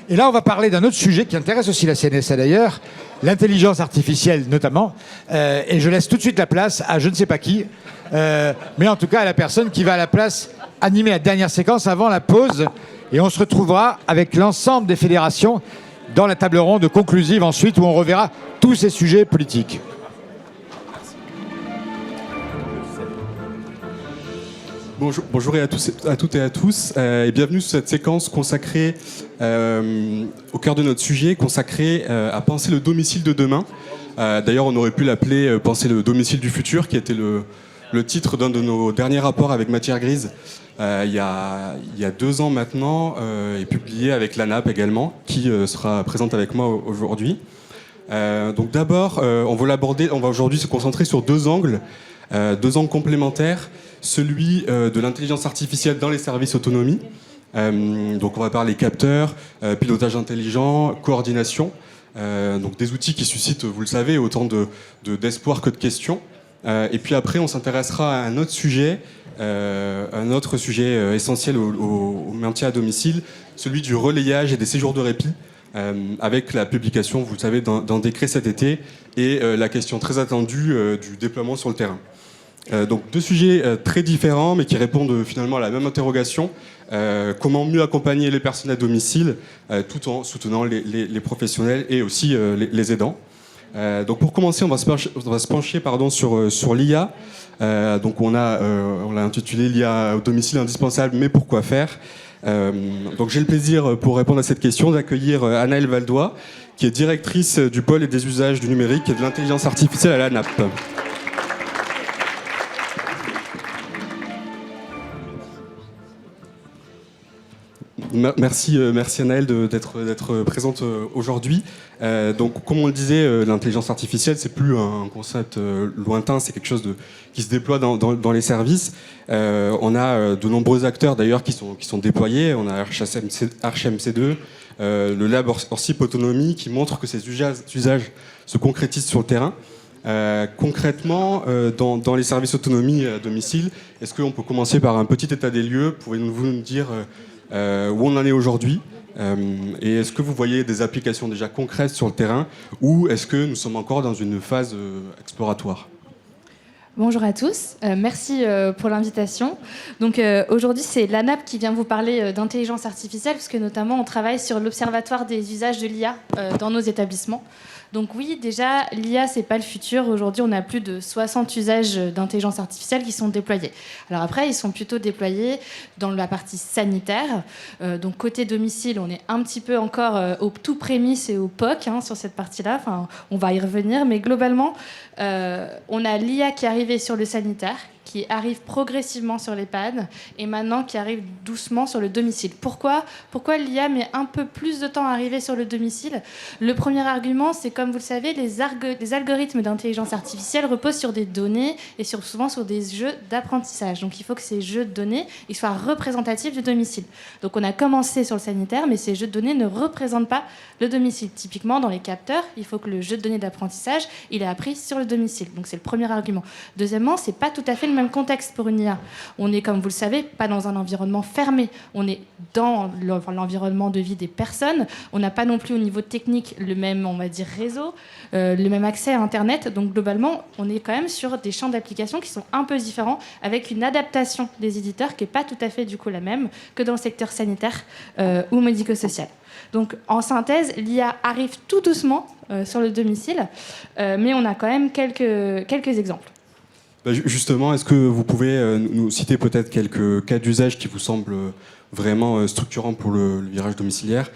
Et là, on va parler d'un autre sujet qui intéresse aussi la CNSA d'ailleurs, l'intelligence artificielle notamment. Et je laisse tout de suite la place à je ne sais pas qui, mais en tout cas à la personne qui va à la place animer la dernière séquence avant la pause. Et on se retrouvera avec l'ensemble des fédérations dans la table ronde conclusive ensuite où on reverra tous ces sujets politiques. Bonjour à toutes et à tous, et bienvenue sur cette séquence consacrée au cœur de notre sujet, consacrée à penser le domicile de demain. D'ailleurs, on aurait pu l'appeler Penser le domicile du futur, qui était le titre d'un de nos derniers rapports avec Matière Grise, il y a 2 ans maintenant, et publié avec l'ANAP également, qui sera présente avec moi aujourd'hui. Donc d'abord, on va aujourd'hui se concentrer sur 2 angles complémentaires. Celui de l'intelligence artificielle dans les services autonomie. Donc on va parler capteurs, pilotage intelligent, coordination. Donc des outils qui suscitent, vous le savez, autant d'espoir que de questions. Et puis après, on s'intéressera à un autre sujet essentiel au maintien à domicile, celui du relayage et des séjours de répit, avec la publication, vous le savez, d'un décret cet été, et la question très attendue du déploiement sur le terrain. Donc 2 sujets très différents, mais qui répondent finalement à la même interrogation. Comment mieux accompagner les personnes à domicile, tout en soutenant les professionnels et aussi les aidants. Donc pour commencer, on va se pencher sur l'IA. Donc on l'a intitulé l'IA au domicile indispensable, mais pourquoi faire. Donc j'ai le plaisir, pour répondre à cette question, d'accueillir Anaëlle Valdois, qui est directrice du pôle et des usages du numérique et de l'intelligence artificielle à l'ANAP. Merci Anaëlle d'être présente aujourd'hui. Donc, comme on le disait, l'intelligence artificielle, c'est plus un concept lointain, c'est quelque chose qui se déploie dans les services. On a de nombreux acteurs d'ailleurs qui sont déployés. On a ArchMC2, le lab Orsip Autonomie, qui montre que ces usages se concrétisent sur le terrain. Concrètement, dans les services autonomie à domicile, est-ce qu'on peut commencer par un petit état des lieux? Pouvez-vous nous dire où on en est aujourd'hui, et est-ce que vous voyez des applications déjà concrètes sur le terrain, ou est-ce que nous sommes encore dans une phase exploratoire? Bonjour à tous, merci pour l'invitation. Donc aujourd'hui, c'est l'ANAP qui vient vous parler d'intelligence artificielle, parce que notamment on travaille sur l'observatoire des usages de l'IA dans nos établissements. Donc oui, déjà, l'IA, c'est pas le futur. Aujourd'hui, on a plus de 60 usages d'intelligence artificielle qui sont déployés. Alors après, ils sont plutôt déployés dans la partie sanitaire. Donc côté domicile, on est un petit peu encore aux tout prémices et au POC sur cette partie-là. Enfin, on va y revenir. Mais globalement, on a l'IA qui est arrivée sur le sanitaire, qui arrive progressivement sur l'EHPAD et maintenant qui arrive doucement sur le domicile. Pourquoi l'IA met un peu plus de temps à arriver sur le domicile? Le premier argument, c'est comme vous le savez, les algorithmes d'intelligence artificielle reposent sur des données et souvent sur des jeux d'apprentissage. Donc il faut que ces jeux de données ils soient représentatifs du domicile. Donc on a commencé sur le sanitaire, mais ces jeux de données ne représentent pas le domicile. Typiquement, dans les capteurs, il faut que le jeu de données d'apprentissage il est appris sur le domicile. Donc c'est le premier argument. Deuxièmement, c'est pas tout à fait le même contexte pour une IA. On est, comme vous le savez, pas dans un environnement fermé. On est dans l'environnement de vie des personnes. On n'a pas non plus au niveau technique le même, on va dire, réseau, le même accès à Internet. Donc globalement, on est quand même sur des champs d'application qui sont un peu différents, avec une adaptation des éditeurs qui n'est pas tout à fait du coup la même que dans le secteur sanitaire ou médico-social. Donc en synthèse, l'IA arrive tout doucement sur le domicile, mais on a quand même quelques exemples. Justement, est-ce que vous pouvez nous citer peut-être quelques cas d'usage qui vous semblent vraiment structurants pour le virage domiciliaire?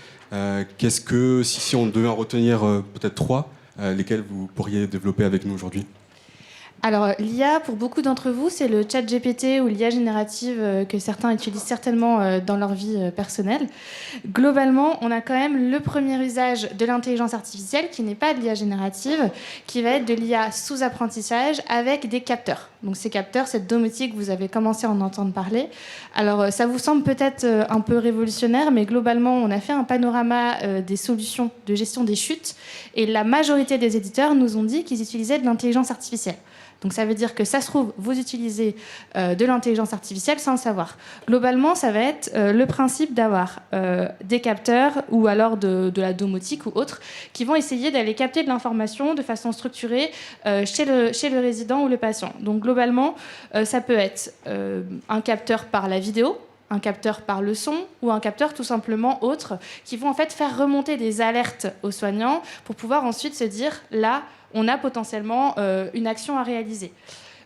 Qu'est-ce que, si on devait en retenir peut-être 3, lesquels vous pourriez développer avec nous aujourd'hui? Alors, l'IA, pour beaucoup d'entre vous, c'est le chat GPT ou l'IA générative que certains utilisent certainement dans leur vie personnelle. Globalement, on a quand même le premier usage de l'intelligence artificielle, qui n'est pas de l'IA générative, qui va être de l'IA sous apprentissage avec des capteurs. Donc ces capteurs, cette domotique, vous avez commencé à en entendre parler. Alors, ça vous semble peut-être un peu révolutionnaire, mais globalement, on a fait un panorama des solutions de gestion des chutes, et la majorité des éditeurs nous ont dit qu'ils utilisaient de l'intelligence artificielle. Donc ça veut dire que ça se trouve, vous utilisez de l'intelligence artificielle sans le savoir. Globalement, ça va être le principe d'avoir des capteurs ou alors de la domotique ou autre qui vont essayer d'aller capter de l'information de façon structurée chez le résident ou le patient. Donc globalement, ça peut être un capteur par la vidéo, un capteur par le son ou un capteur tout simplement autre qui vont en fait faire remonter des alertes aux soignants pour pouvoir ensuite se dire là, on a potentiellement une action à réaliser.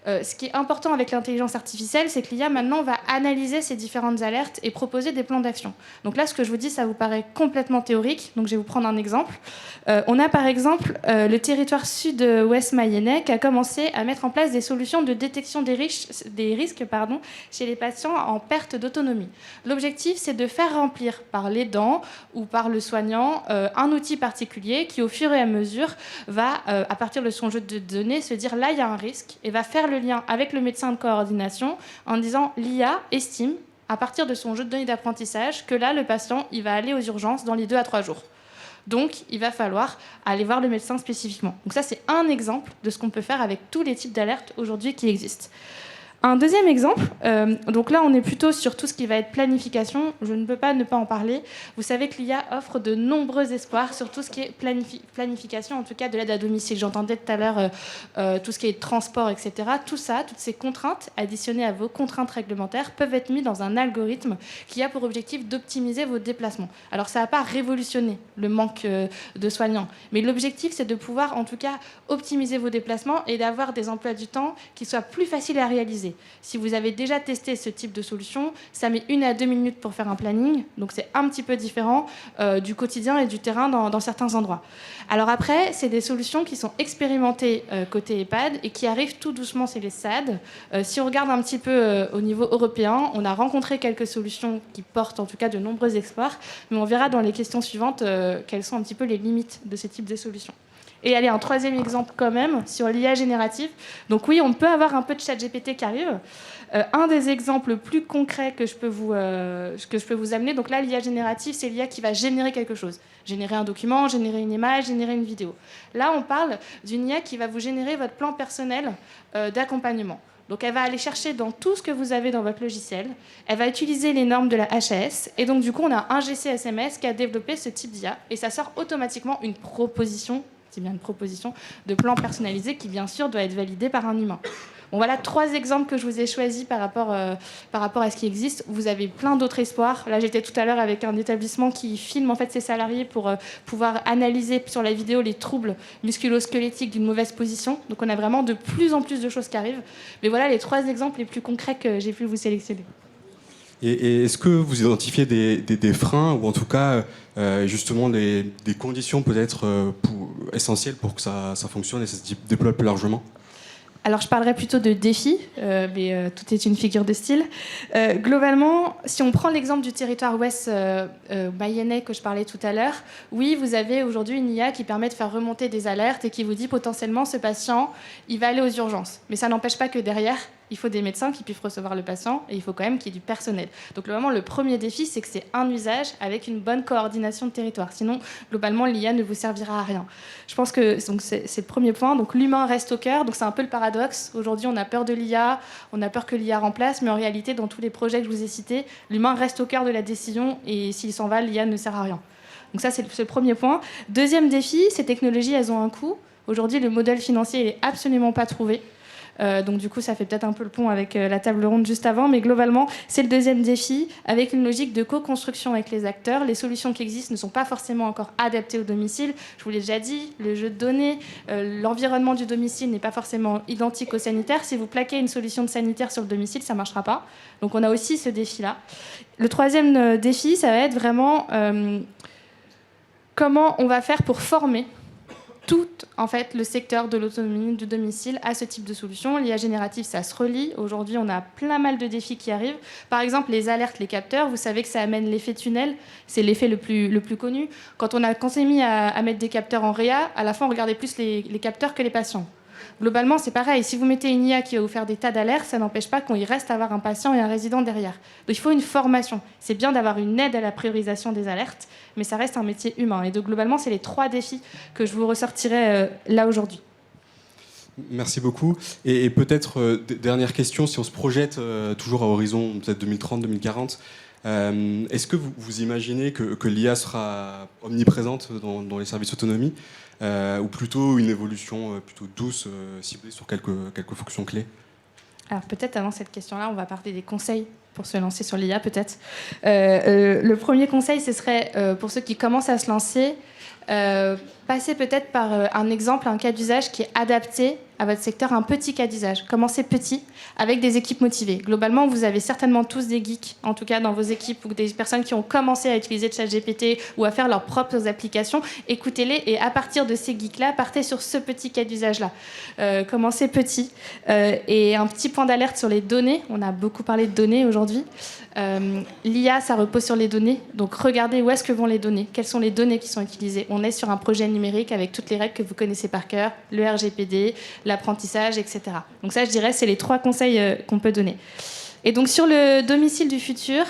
Ce qui est important avec l'intelligence artificielle, c'est que l'IA maintenant va analyser ces différentes alertes et proposer des plans d'action. Donc là, ce que je vous dis, ça vous paraît complètement théorique. Donc je vais vous prendre un exemple. On a par exemple le territoire sud-ouest mayennais qui a commencé à mettre en place des solutions de détection des risques chez les patients en perte d'autonomie. L'objectif, c'est de faire remplir par l'aidant ou par le soignant un outil particulier qui, au fur et à mesure, va, à partir de son jeu de données, se dire là, il y a un risque et va faire le lien avec le médecin de coordination en disant l'IA estime, à partir de son jeu de données d'apprentissage, que là, le patient, il va aller aux urgences dans les 2 à 3 jours. Donc, il va falloir aller voir le médecin spécifiquement. Donc ça, c'est un exemple de ce qu'on peut faire avec tous les types d'alertes aujourd'hui qui existent. Un deuxième exemple, donc là on est plutôt sur tout ce qui va être planification, je ne peux pas ne pas en parler. Vous savez que l'IA offre de nombreux espoirs sur tout ce qui est planification, en tout cas de l'aide à domicile. J'entendais tout à l'heure tout ce qui est transport, etc. Tout ça, toutes ces contraintes additionnées à vos contraintes réglementaires peuvent être mises dans un algorithme qui a pour objectif d'optimiser vos déplacements. Alors ça ne va pas révolutionner le manque de soignants, mais l'objectif c'est de pouvoir en tout cas optimiser vos déplacements et d'avoir des emplois du temps qui soient plus faciles à réaliser. Si vous avez déjà testé ce type de solution, ça met 1 à 2 minutes pour faire un planning, donc c'est un petit peu différent du quotidien et du terrain dans certains endroits. Alors après, c'est des solutions qui sont expérimentées côté EHPAD et qui arrivent tout doucement chez les SAD. Si on regarde un petit peu au niveau européen, on a rencontré quelques solutions qui portent en tout cas de nombreux espoirs, mais on verra dans les questions suivantes quelles sont un petit peu les limites de ce type de solutions. Et allez, un troisième exemple quand même sur l'IA générative. Donc oui, on peut avoir un peu de ChatGPT qui arrive. Un des exemples plus concrets que je peux vous amener, donc là, l'IA générative, c'est l'IA qui va générer quelque chose. Générer un document, générer une image, générer une vidéo. Là, on parle d'une IA qui va vous générer votre plan personnel d'accompagnement. Donc elle va aller chercher dans tout ce que vous avez dans votre logiciel, elle va utiliser les normes de la HAS, et donc du coup, on a un GCSMS qui a développé ce type d'IA, et ça sort automatiquement une proposition, c'est bien une proposition, de plan personnalisé qui, bien sûr, doit être validé par un humain. Bon, voilà 3 exemples que je vous ai choisis par rapport à ce qui existe. Vous avez plein d'autres espoirs. Là, j'étais tout à l'heure avec un établissement qui filme en fait, ses salariés pour pouvoir analyser sur la vidéo les troubles musculo-squelettiques d'une mauvaise position. Donc, on a vraiment de plus en plus de choses qui arrivent. Mais voilà les 3 exemples les plus concrets que j'ai pu vous sélectionner. Et est-ce que vous identifiez des freins ou en tout cas justement des conditions peut-être essentielles pour que ça fonctionne et ça se déploie plus largement ? Alors, je parlerai plutôt de défis, mais tout est une figure de style. Globalement, si on prend l'exemple du territoire ouest mayennais que je parlais tout à l'heure, oui, vous avez aujourd'hui une IA qui permet de faire remonter des alertes et qui vous dit potentiellement ce patient, il va aller aux urgences. Mais ça n'empêche pas que derrière, il faut des médecins qui puissent recevoir le patient et il faut quand même qu'il y ait du personnel. Donc, globalement, le premier défi, c'est que c'est un usage avec une bonne coordination de territoire. Sinon, globalement, l'IA ne vous servira à rien. Je pense que c'est le premier point. Donc, l'humain reste au cœur. Donc, c'est un peu le paradoxe. Aujourd'hui, on a peur de l'IA, on a peur que l'IA remplace, mais en réalité, dans tous les projets que je vous ai cités, l'humain reste au cœur de la décision et s'il s'en va, l'IA ne sert à rien. Donc ça, c'est le premier point. Deuxième défi, ces technologies, elles ont un coût. Aujourd'hui, le modèle financier n'est absolument pas trouvé. Donc du coup, ça fait peut-être un peu le pont avec la table ronde juste avant, mais globalement, c'est le deuxième défi, avec une logique de co-construction avec les acteurs. Les solutions qui existent ne sont pas forcément encore adaptées au domicile. Je vous l'ai déjà dit, le jeu de données, l'environnement du domicile n'est pas forcément identique au sanitaire. Si vous plaquez une solution de sanitaire sur le domicile, ça ne marchera pas. Donc on a aussi ce défi-là. Le troisième défi, ça va être vraiment comment on va faire pour former tout en fait, le secteur de l'autonomie du domicile à ce type de solution. L'IA générative, ça se relie. Aujourd'hui, on a plein mal de défis qui arrivent. Par exemple, les alertes, les capteurs, vous savez que ça amène l'effet tunnel. C'est l'effet le plus connu. Quand on s'est mis à mettre des capteurs en réa, à la fin, on regardait plus les capteurs que les patients. Globalement, c'est pareil. Si vous mettez une IA qui va vous faire des tas d'alertes, ça n'empêche pas qu'on y reste à avoir un patient et un résident derrière. Donc il faut une formation. C'est bien d'avoir une aide à la priorisation des alertes, mais ça reste un métier humain. Et donc globalement, c'est les 3 défis que je vous ressortirai là aujourd'hui. Merci beaucoup. Et peut-être, dernière question, si on se projette toujours à horizon peut-être 2030-2040, est-ce que vous imaginez que l'IA sera omniprésente dans les services autonomie ou plutôt une évolution plutôt douce, ciblée sur quelques fonctions clés? Alors peut-être avant cette question-là, on va parler des conseils pour se lancer sur l'IA peut-être. Le premier conseil, ce serait pour ceux qui commencent à se lancer, passez peut-être par un exemple, un cas d'usage qui est adapté à votre secteur, un petit cas d'usage. Commencez petit, avec des équipes motivées. Globalement, vous avez certainement tous des geeks, en tout cas dans vos équipes, ou des personnes qui ont commencé à utiliser ChatGPT ou à faire leurs propres applications. Écoutez-les et à partir de ces geeks-là, partez sur ce petit cas d'usage-là. Commencez petit. Et un petit point d'alerte sur les données. On a beaucoup parlé de données aujourd'hui. L'IA, ça repose sur les données. Donc regardez où est-ce que vont les données. Quelles sont les données qui sont utilisées. On est sur un projet numérique avec toutes les règles que vous connaissez par cœur, le RGPD, l'apprentissage, etc. Donc ça, je dirais, c'est les 3 conseils qu'on peut donner. Et donc sur le domicile du futur,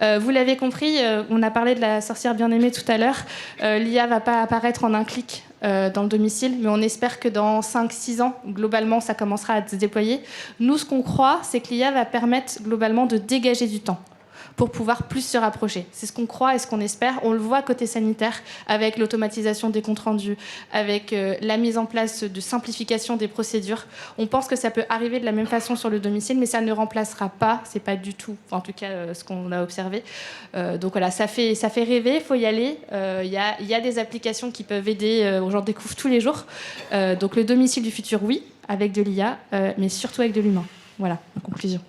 vous l'avez compris, on a parlé de la sorcière bien-aimée tout à l'heure. L'IA ne va pas apparaître en un clic dans le domicile, mais on espère que dans 5-6 ans, globalement, ça commencera à se déployer. Nous, ce qu'on croit, c'est que l'IA va permettre globalement de dégager du temps pour pouvoir plus se rapprocher. C'est ce qu'on croit et ce qu'on espère. On le voit côté sanitaire, avec l'automatisation des comptes rendus, avec la mise en place de simplification des procédures. On pense que ça peut arriver de la même façon sur le domicile, mais ça ne remplacera pas, c'est pas du tout, en tout cas ce qu'on a observé. Donc voilà, ça fait rêver, il faut y aller. Il y a des applications qui peuvent aider, j'en découvre tous les jours. Donc le domicile du futur, oui, avec de l'IA, mais surtout avec de l'humain. Voilà, en conclusion.